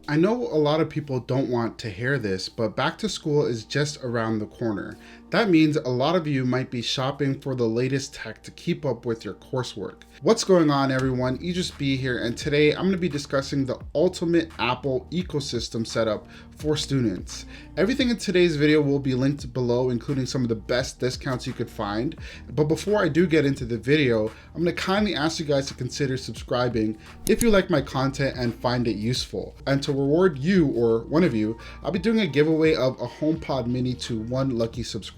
I know a lot of people don't want to hear this, but back to school is just around the corner. That means a lot of you might be shopping for the latest tech to keep up with your coursework. What's going on, everyone? Idris here, and today I'm going to be discussing the ultimate Apple ecosystem setup for students. Everything in today's video will be linked below, including some of the best discounts you could find. But before I do get into the video, I'm going to kindly ask you guys to consider subscribing if you like my content and find it useful. And to reward you, or one of you, I'll be doing a giveaway of a HomePod mini to one lucky subscriber.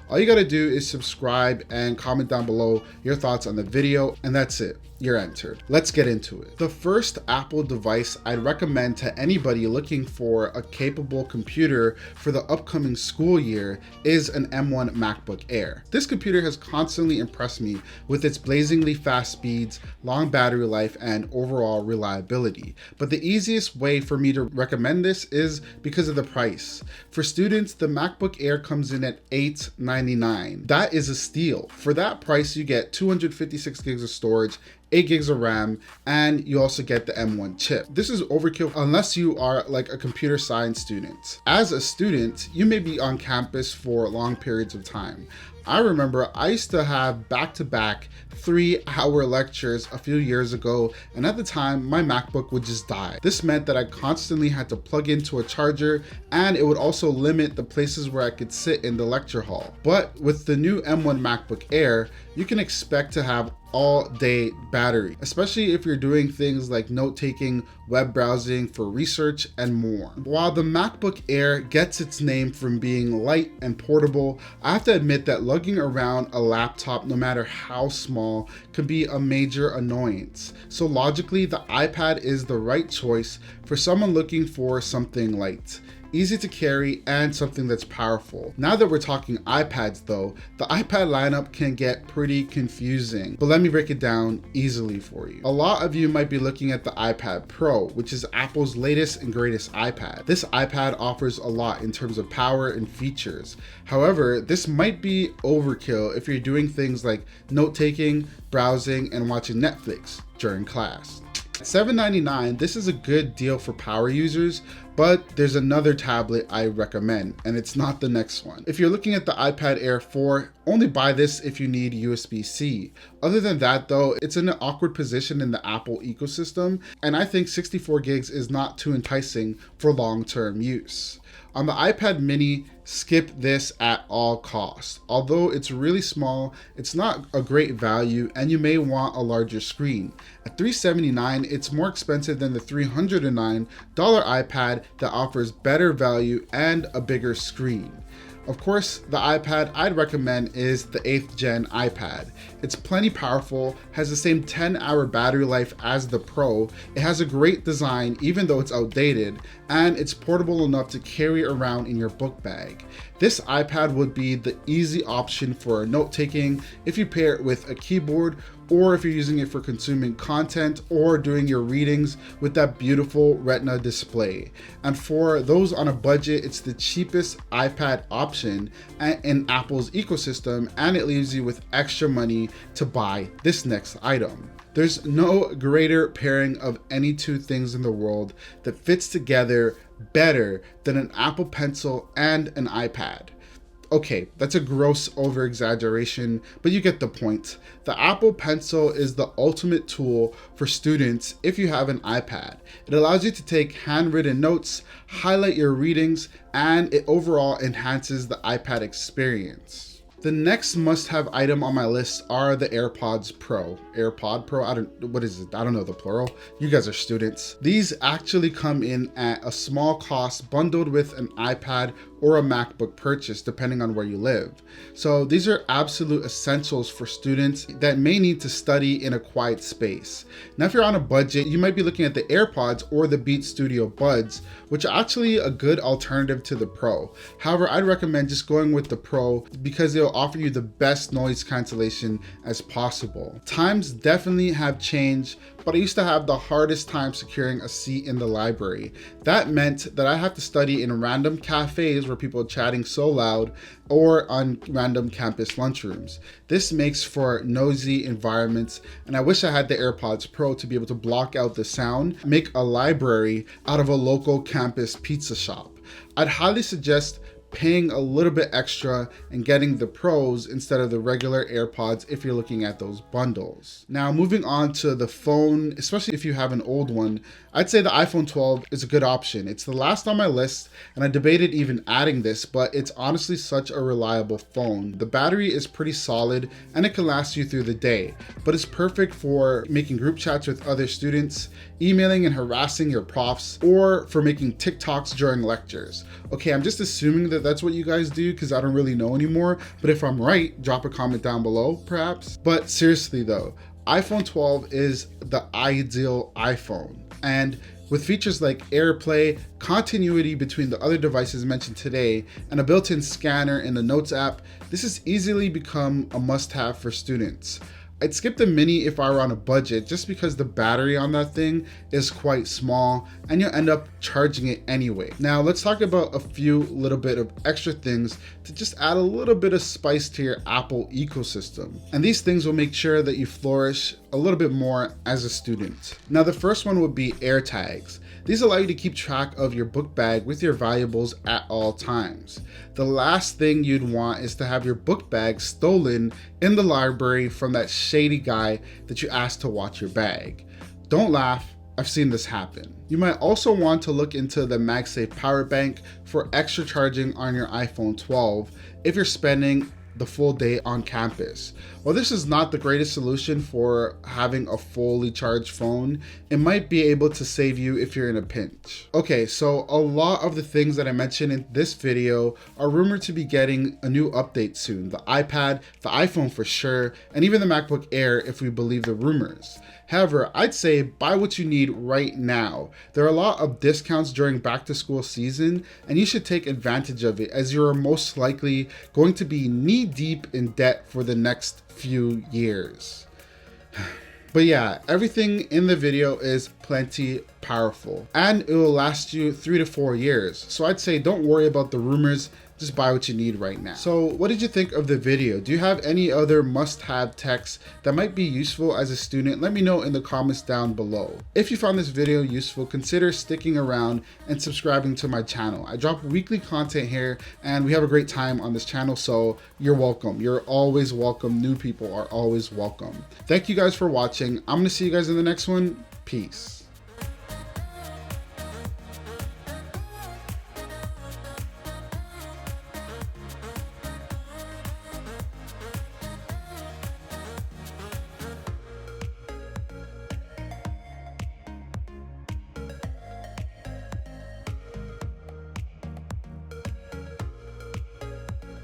All you gotta do is subscribe and comment down below your thoughts on the video, and that's it. You're entered. Let's get into it. The first Apple device I'd recommend to anybody looking for a capable computer for the upcoming school year is an M1 MacBook Air. This computer has constantly impressed me with its blazingly fast speeds, long battery life, and overall reliability. But the easiest way for me to recommend this is because of the price. For students, the MacBook Air comes in at $899. That is a steal. For that price, you get 256 gigs of storage, 8 gigs of RAM, and you also get the M1 chip. This is overkill unless you are like a computer science student. As a student, you may be on campus for long periods of time. I remember I used to have back-to-back 3-hour lectures a few years ago, and at the time my MacBook would just die. This meant that I constantly had to plug into a charger, and it would also limit the places where I could sit in the lecture hall. But with the new M1 MacBook Air, you can expect to have all-day battery, especially if you're doing things like note-taking, web browsing for research, and more. While the MacBook Air gets its name from being light and portable, I have to admit that lugging around a laptop, no matter how small, can be a major annoyance. So logically, the iPad is the right choice for someone looking for something light, easy to carry, and something that's powerful. Now that we're talking iPads though, the iPad lineup can get pretty confusing, but let me break it down easily for you. A lot of you might be looking at the iPad Pro, which is Apple's latest and greatest iPad. This iPad offers a lot in terms of power and features. However, this might be overkill if you're doing things like note-taking, browsing, and watching Netflix during class. At $799, this is a good deal for power users, but there's another tablet I recommend, and it's not the next one. If you're looking at the iPad Air 4, only buy this if you need USB-C. Other than that though, it's in an awkward position in the Apple ecosystem, and I think 64 gigs is not too enticing for long-term use. On the iPad mini, skip this at all costs. Although it's really small, it's not a great value, and you may want a larger screen. At $379, it's more expensive than the $309 iPad that offers better value and a bigger screen. Of course, the iPad I'd recommend is the 8th gen iPad. It's plenty powerful, has the same 10-hour battery life as the Pro, it has a great design even though it's outdated, and it's portable enough to carry around in your book bag. This iPad would be the easy option for note-taking if you pair it with a keyboard, or if you're using it for consuming content or doing your readings with that beautiful Retina display. And for those on a budget, it's the cheapest iPad option in Apple's ecosystem, and it leaves you with extra money to buy this next item. There's no greater pairing of any two things in the world that fits together better than an Apple Pencil and an iPad. Okay, that's a gross over-exaggeration, but you get the point. The Apple Pencil is the ultimate tool for students if you have an iPad. It allows you to take handwritten notes, highlight your readings, and it overall enhances the iPad experience. The next must-have item on my list are the AirPods Pro. AirPod Pro, what is it? I don't know the plural. You guys are students. These actually come in at a small cost bundled with an iPad or a MacBook purchase, depending on where you live. So these are absolute essentials for students that may need to study in a quiet space. Now, if you're on a budget, you might be looking at the AirPods or the Beats Studio Buds, which are actually a good alternative to the Pro. However, I'd recommend just going with the Pro because they'll offer you the best noise cancellation as possible. Times definitely have changed, but I used to have the hardest time securing a seat in the library. That meant that I had to study in random cafes where people are chatting so loud, or on random campus lunchrooms. This makes for noisy environments, and I wish I had the AirPods Pro to be able to block out the sound, make a library out of a local campus pizza shop. I'd highly suggest paying a little bit extra and getting the Pros instead of the regular AirPods if you're looking at those bundles. Now, moving on to the phone, especially if you have an old one, I'd say the iPhone 12 is a good option. It's the last on my list, and I debated even adding this, but it's honestly such a reliable phone. The battery is pretty solid and it can last you through the day, but it's perfect for making group chats with other students, emailing and harassing your profs, or for making TikToks during lectures. Okay, I'm just assuming that that's what you guys do because I don't really know anymore, but if I'm right, drop a comment down below perhaps. But seriously though, iPhone 12 is the ideal iPhone, and with features like AirPlay, continuity between the other devices mentioned today, and a built-in scanner in the Notes app, this has easily become a must-have for students. I'd skip the mini if I were on a budget just because the battery on that thing is quite small and you'll end up charging it anyway. Now let's talk about a few little bit of extra things to just add a little bit of spice to your Apple ecosystem. And these things will make sure that you flourish a little bit more as a student. Now the first one would be AirTags. These allow you to keep track of your book bag with your valuables at all times. The last thing you'd want is to have your book bag stolen in the library from that shady guy that you asked to watch your bag. Don't laugh, I've seen this happen. You might also want to look into the MagSafe power bank for extra charging on your iPhone 12 if you're spending the full day on campus. While this is not the greatest solution for having a fully charged phone, it might be able to save you if you're in a pinch. Okay, so a lot of the things that I mentioned in this video are rumored to be getting a new update soon. The iPad, the iPhone for sure, and even the MacBook Air if we believe the rumors. However, I'd say buy what you need right now. There are a lot of discounts during back to school season, and you should take advantage of it as you're most likely going to be knee deep in debt for the next few years. But yeah, everything in the video is plenty powerful and it will last you 3 to 4 years. So I'd say don't worry about the rumors, just buy what you need right now. So what did you think of the video? Do you have any other must-have techs that might be useful as a student? Let me know in the comments down below. If you found this video useful, consider sticking around and subscribing to my channel. I drop weekly content here and we have a great time on this channel, so you're welcome. You're always welcome. New people are always welcome. Thank you guys for watching. I'm gonna see you guys in the next one. Peace.